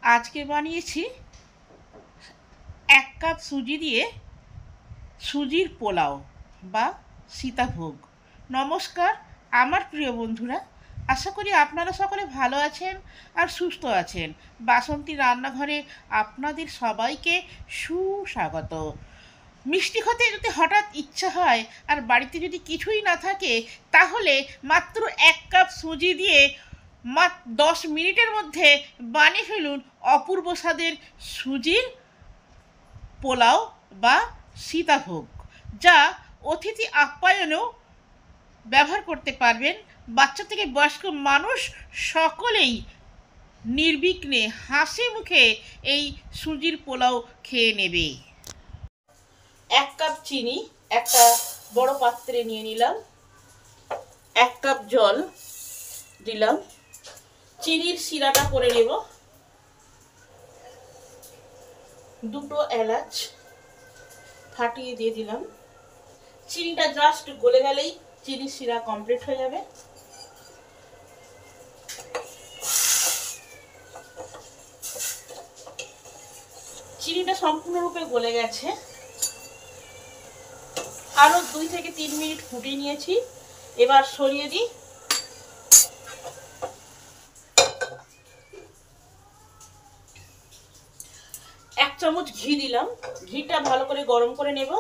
আজকে বানিয়েছি 1 কাপ সুজি দিয়ে সুজির পোলাও বা সীতাভোগ। নমস্কার আমার প্রিয় বন্ধুরা, আশা করি আপনারা সকলে ভালো আছেন আর সুস্থ আছেন। বাসন্তী রান্নাঘরে আপনাদের সবাইকে সুস্বাগত। মিষ্টি খেতে যদি হঠাৎ ইচ্ছা হয় আর বাড়িতে যদি কিছুই না থাকে, তাহলে মাত্র 1 কাপ সুজি দিয়ে 10 মিনিটের মধ্যে বানিয়ে ফেলুন অপূর্ব স্বাদের সুজির পোলাও বা সীতাভোগ, যা অতিথি আপ্যায়নেও ব্যবহার করতে পারবেন। বাচ্চা থেকে বয়স্ক মানুষ সকলেই নির্বিঘ্নে হাসি মুখে এই সুজির পোলাও খেয়ে নেবে। 1 কাপ চিনি একটা বড় পাত্রে নিয়ে নিলাম, 1 কাপ জল দিলাম, চিনির শিরাটা করে নেব, 2টো এলাচ ফাটিয়ে দিয়ে দিলাম। চিনিটা জাস্ট গলে গেলেই চিনির শিরা কমপ্লিট হয়ে যাবে। চিনিটা সম্পূর্ণরূপে গলে গেছে, আরো 2 থেকে 3 মিনিট ফুটিয়ে নিয়েছি। এবার সরিয়ে দিই। এক চামচ ঘি দিলাম, ঘিটা ভালো করে গরম করে নেব।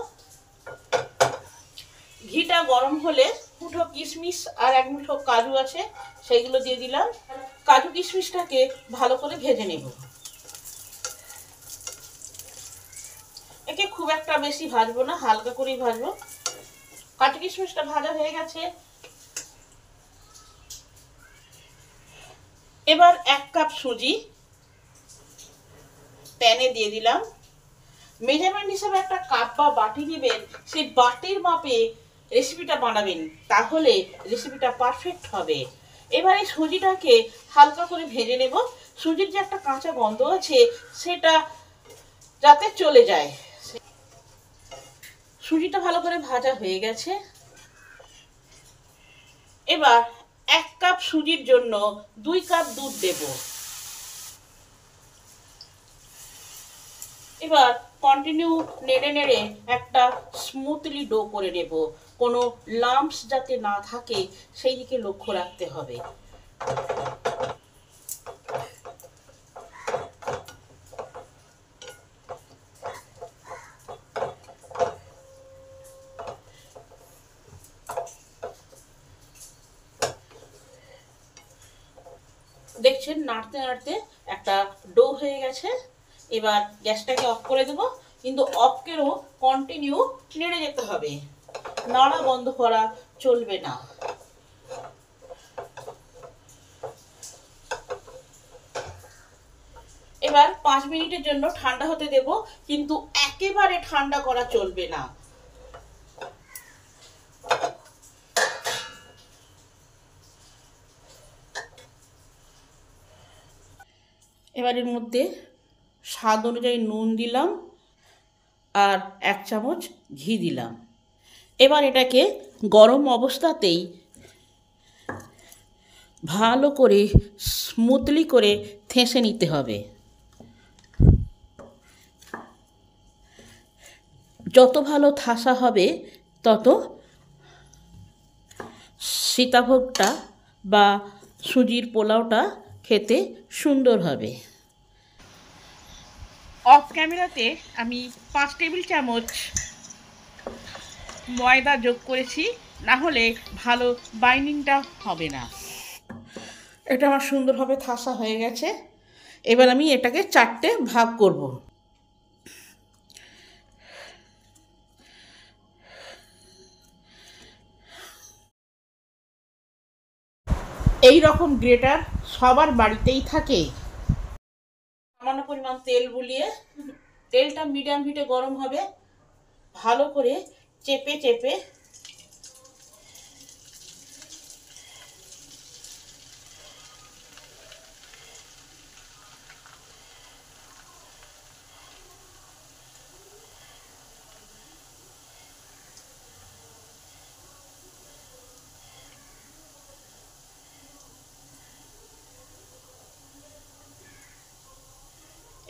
ঘিটা গরম হলে মুঠো কিশমিশ আর 1 মুঠো কাজু আছে, সেইগুলো দিয়ে দিলাম। কাজু কিশমিশটাকে ভালো করে ভেজে নেব। একে খুব একটা বেশি ভাজবো না, হালকা করেই ভাজবো। কাজু কিশমিশটা ভাজা হয়ে গেছে। এবার 1 কাপ সুজি প্যানে দিয়ে দিলাম। মেজারমেন্ট হিসাবে একটা কাপ বা বাটি নেবেন, সেই বাটির মাপে রেসিপিটা বানাবেন, তাহলে রেসিপিটা পারফেক্ট হবে। এবার এই সুজিটাকে হালকা করে ভেজে নেব। সুজির যে একটা কাঁচা গন্ধ আছে সেটা যাতে চলে যায়। সুজিটা ভালো করে ভাজা হয়ে গেছে। এবার 1 কাপ সুজির জন্য 2 কাপ দুধ দেব। এবার কন্টিনিউ নেড়ে নেড়ে একটা স্মুথলি ডো করে নেব। কোনো লাম্পস যাতে না থাকে সেই দিকে লক্ষ্য রাখতে হবে। দেখছেন নাড়তে নাড়তে একটা ডো হয়ে গেছে। এবার গ্যাসটাকে অফ করে দেব, কিন্তু অফ করেও কন্টিনিউ নেড়ে যেতে হবে, নাড়া বন্ধ করা চলবে না। এবার 5 মিনিটের জন্য ঠান্ডা হতে দেব, কিন্তু একেবারে ঠান্ডা করা চলবে না। এবার এর মধ্যে স্বাদ অনুযায়ী নুন দিলাম আর 1 চামচ ঘি দিলাম। এবার এটাকে গরম অবস্থাতেই ভালো করে স্মুথলি করে থেসে নিতে হবে। যত ভালো থাসা হবে তত সীতাভোগটা বা সুজির পোলাওটা খেতে সুন্দর হবে। অফ ক্যামেরাতে আমি 5 টেবিল চামচ ময়দা যোগ করেছি, না হলে ভালো বাইন্ডিংটা হবে না। এটা আমার সুন্দরভাবে থাসা হয়ে গেছে। এবার আমি এটাকে 4টে ভাগ করব। এই রকম গ্রেটার সবার বাড়িতেই থাকে। সামান্য পরিমাণ তেল বুলিয়ে, তেলটা মিডিয়াম হিটে গরম হবে, ভালো করে চেপে চেপে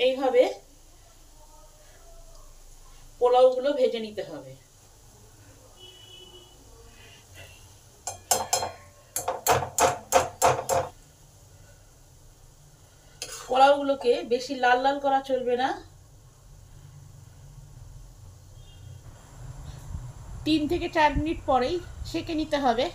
এইভাবে পোলাওগুলো ভেজে নিতে হবে। পোলাওগুলোকে বেশি লাল লাল করা চলবে না। 3 থেকে 4 মিনিট পরেই সেঁকে নিতে হবে।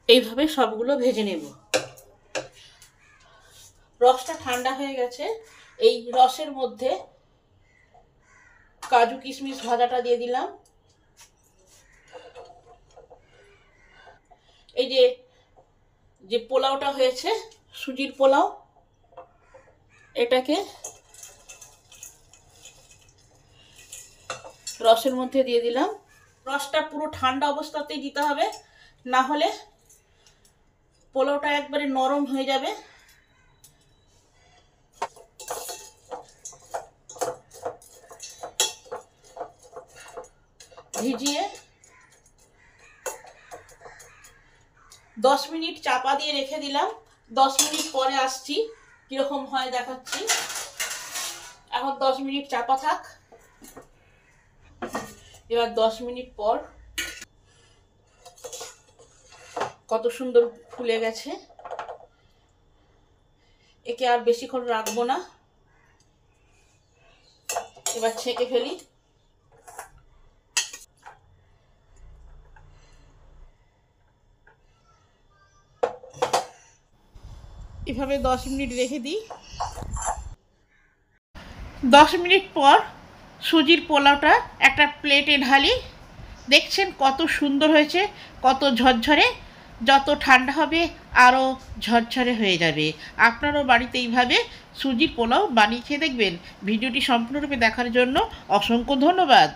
এইভাবে সবগুলো ভেজে নেব। রসটা ঠান্ডা হয়ে গেছে। এই রসের মধ্যে কাজু কিশমিশ ভাজাটা দিয়ে দিলাম। এই যে পোলাওটা হয়েছে, সুজির পোলাও, এটাকে রসের মধ্যে দিয়ে দিলাম। রসটা পুরো ঠান্ডা অবস্থাতেই দিতে হবে, না হলে পোলাওটা একবারে নরম হয়ে যাবে। ভিজিয়ে 10 মিনিট চাপা দিয়ে রেখে দিলাম। 10 মিনিট পরে আসছি, কিরকম হয় দেখাচ্ছি। এখন 10 মিনিট চাপা থাক। এবার 10 মিনিট পর কত সুন্দর ফুলে গেছে। একে আর বেশিক্ষণ রাখবো না, এবার ছেঁকে ফেলি। এভাবে 10 মিনিট রেখে দিই। 10 মিনিট পর সুজির পোলাওটা একটা প্লেটে ঢালি। দেখছেন কত সুন্দর হয়েছে, কত ঝরঝরে। যত ঠান্ডা হবে আরও ঝরঝরে হয়ে যাবে। আপনারাও বাড়িতে এইভাবে সুজির পোলাও বানিয়ে খেয়ে দেখবেন। ভিডিওটি সম্পূর্ণরূপে দেখার জন্য অসংখ্য ধন্যবাদ।